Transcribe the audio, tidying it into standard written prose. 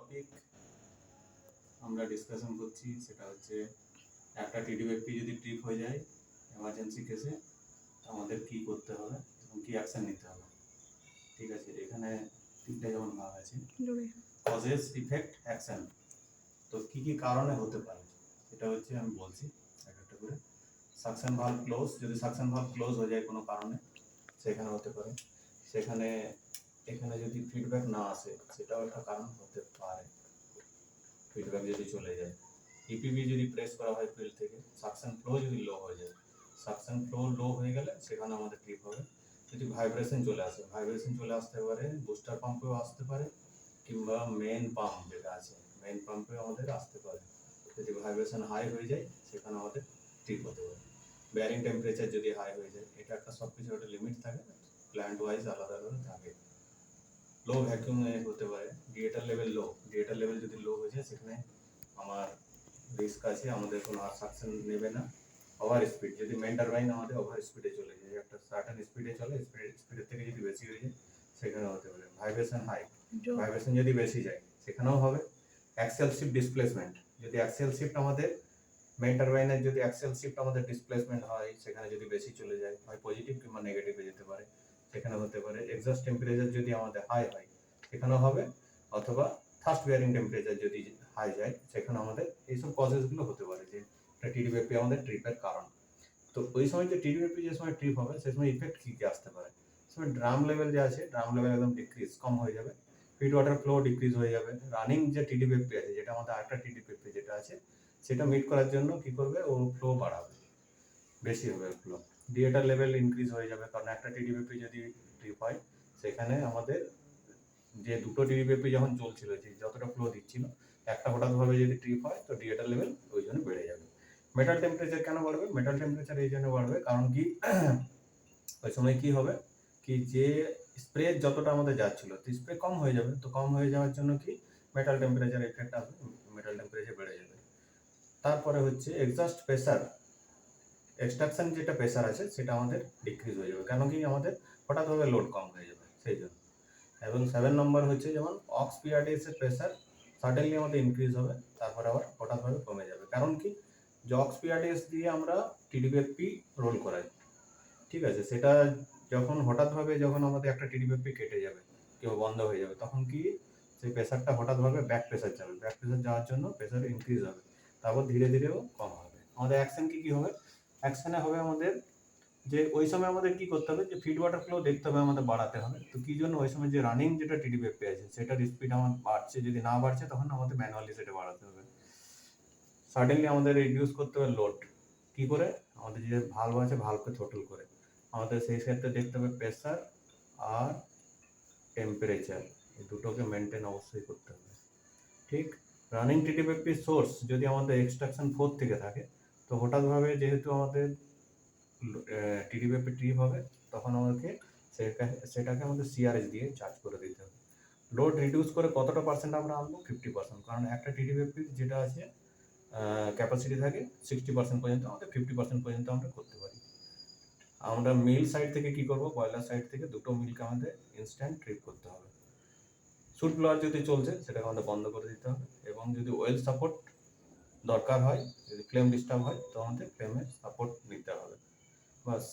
Topic আমরা discussion করছি সেটা হচ্ছে একটা টিডিএফপি যদি ট্রিপ হয়ে যায় এমার্জেন্সি কেসে আমাদের কি করতে হবে এবং কি অ্যাকশন নিতে হবে। ঠিক আছে, এখানে তিনটা যেমন ভাগ আছে, কজেস, ইফেক্ট, অ্যাকশন। তো কি কি কারণে হতে পারে সেটা হচ্ছে আমি বলছি এক একটা করে। সাকশন ভালভ ক্লোজ, যদি সাকশন ভালভ ক্লোজ হয়ে যায় কোনো কারণে সেখানে হতে পারে। সেখানে এখানে যদি ফিডব্যাক না আসে সেটাও একটা কারণ হতে পারে, ফিডব্যাক যদি চলে যায়। ইপিবি যদি প্রেস করা হয় ফিল্ড থেকে, সাকশন ফ্লো যদি লো হয়ে যায়, সাকশন ফ্লো লো হয়ে গেলে সেখানে আমাদের ট্রিপ হবে। যদি ভাইব্রেশন চলে আসে, ভাইব্রেশন চলে আসতে পারে, বুস্টার পাম্পেও আসতে পারে, কিংবা মেন পাম্প যেটা আছে মেন পাম্পেও আমাদের আসতে পারে। যদি ভাইব্রেশন হাই হয়ে যায় সেখানে আমাদের ট্রিপ হতে পারে। বেয়ারিং টেম্পারেচার যদি হাই হয়ে যায়, এটা একটা সব কিছু একটা লিমিট থাকে, প্ল্যান্ট ওয়াইজ আলাদা আলাদা থাকে। লো ভ্যাকুয়াম হতে পারে, ডিএটার লেভেল লো, ডিএটার লেভেল যদি লো হয়ে যায় সেখানে আমার রিস্ক আছে, আমাদের কোনো সাকশন নেবে না। ওভার স্পিড, যদি মেন টারবাইন আমাদের ওভার স্পিডে চলে যায়, একটা সার্টেন স্পিডে চলে, স্পিডের থেকে যদি বেশি হয়ে যায় সেখানে হতে পারে। ভাইব্রেশন হাই, ভাইব্রেশন যদি বেশি যায় সেখানেও হবে। অ্যাক্সিয়াল শিফট ডিসপ্লেসমেন্ট, যদি অ্যাক্সিয়াল শিফট আমাদের মেন টারবাইনের যদি অ্যাক্সিয়াল শিফট আমাদের ডিসপ্লেসমেন্ট হয় সেখানে যদি বেশি চলে যায়, হয় পজিটিভ কিংবা নেগেটিভে যেতে পারে, সেখানে হতে পারে। এক্সস্ট টেম্পারেচার যদি আমাদের হাই হয় সেখানেও হবে, অথবা ফার্স্ট বিয়ারিং টেম্পারেচার যদি হাই যায় সেখানে আমাদের এইসব কজেসগুলো হতে পারে যে টিডিএফপি আমাদের ট্রিপের কারণ। তো ওই সময় যে টিডিএফপি যে সময় ট্রিপ হবে সেই সময় ইফেক্ট কী কী আসতে পারে, সময় ড্রাম লেভেল যে আছে ড্রাম লেভেল একদম ডিক্রিজ, কম হয়ে যাবে। ফিড ওয়াটার ফ্লো ডিক্রিজ হয়ে যাবে। রানিং যে টিডিএফপি আছে, যেটা আমাদের আরেকটা টিডিএফপি যেটা আছে সেটা মিট করার জন্য কি করবে, ও ফ্লো বাড়াবে, বেশি হবে ফ্লো। ডিএটার লেভেল ইনক্রিজ হয়ে যাবে, কারণ একটা টিডিএফপি যদি ট্রিপ হয় সেখানে আমাদের যে দুটো টিডিএফপি যখন চলছিল, যে যতটা ফ্লো দিচ্ছিল, একটা হঠাৎভাবে যদি ট্রিপ হয় তো ডিএটার লেভেল ওই জন্য বেড়ে যাবে। মেটাল টেম্পারেচার কেন বাড়বে? মেটাল টেম্পারেচার এই জন্য বাড়বে কারণ কি ওই সময় কি হবে, কি যে স্প্রে যতটা আমাদের যাচ্ছিল তো স্প্রে কম হয়ে যাবে, তো কম হয়ে যাওয়ার জন্য কি মেটাল টেম্পারেচার এফেক্ট আসবে, মেটাল টেম্পারেচার বেড়ে যাবে। তারপরে হচ্ছে এক্সস্ট প্রেসার, এক্সট্রাকশন যেটা প্রেসার আছে সেটা আমাদের ডিক্রিজ হয়ে যাবে, কেন কি আমাদের হঠাৎভাবে লোড কম হয়ে যাবে সেই জন্য। এবং 7 নম্বর হচ্ছে যেমন অক্স পিআরডিএস এর প্রেসার সাডেনলি আমাদের ইনক্রিজ হবে, তারপর আবার হঠাৎভাবে কমে যাবে। কারণ কি, যে অক্স পিআরডিএস দিয়ে আমরা টিডিএফপি রোল করাই, ঠিক আছে, সেটা যখন হঠাৎভাবে যখন আমাদের একটা টিডিএফপি কেটে যাবে কেউ বন্ধ হয়ে যাবে, তখন কি সেই প্রেসারটা হঠাৎভাবে ব্যাক প্রেসার যাবে, ব্যাক প্রেসার যাওয়ার জন্য প্রেসার ইনক্রিজ হবে, তারপর ধীরে ধীরেও কম হবে। আমাদের অ্যাকশন কি কি হবে, অ্যাকশনে হবে আমাদের যে ওই সময় আমাদের কি করতে হবে, যে ফিড ওয়াটার ফ্লো দেখতে হবে, আমাদের বাড়াতে হবে। তো কি জন্য, ওই সময় যে রানিং যেটা টিডিএফপি আছে সেটার স্পিড আমার বাড়ছে, যদি না বাড়ছে তখন আমাদের ম্যানুয়ালি সেটা বাড়াতে হবে। সাডেনলি আমাদের রিডিউস করতে হবে লোড, কি করে, আমাদের যে ভালভ আছে ভালভকে থ্রোটল করে। আমাদের সেই ক্ষেত্রে দেখতে হবে প্রেসার আর টেম্পারেচার, এই দুটোকে মেনটেন অবশ্যই করতে হবে। ঠিক, রানিং টিডিএফপি সোর্স যদি আমাদের এক্সট্রাকশন 4 থেকে থাকে, তো হঠাৎভাবে যেহেতু আমাদের টিডিএফপি ট্রিপ হবে, তখন আমাদেরকে সেটাকে আমাদের সিআরএস দিয়ে চার্জ করে দিতে হবে। লোড রিডিউস করে কতটা পার্সেন্ট আমরা আনবো, 50%, কারণ একটা টিডিএফপি যেটা আছে ক্যাপাসিটি থাকে 60% পর্যন্ত, আমাদের 50% পর্যন্ত আমরা করতে পারি। আমরা মিল সাইড থেকে কি করব, বয়লার সাইড থেকে দুটো মিলকে আমাদের ইনস্ট্যান্ট ট্রিপ করতে হবে। সুট ব্লোয়ার যদি চলছে সেটাকে আমাদের বন্ধ করে দিতে হবে, এবং যদি ওয়েল সাপোর্ট দরকার হয়, যদি ফ্লেম ডিস্টার্ব হয় তো আমাদের ফ্লেমের সাপোর্ট নিতে হবে, বাস।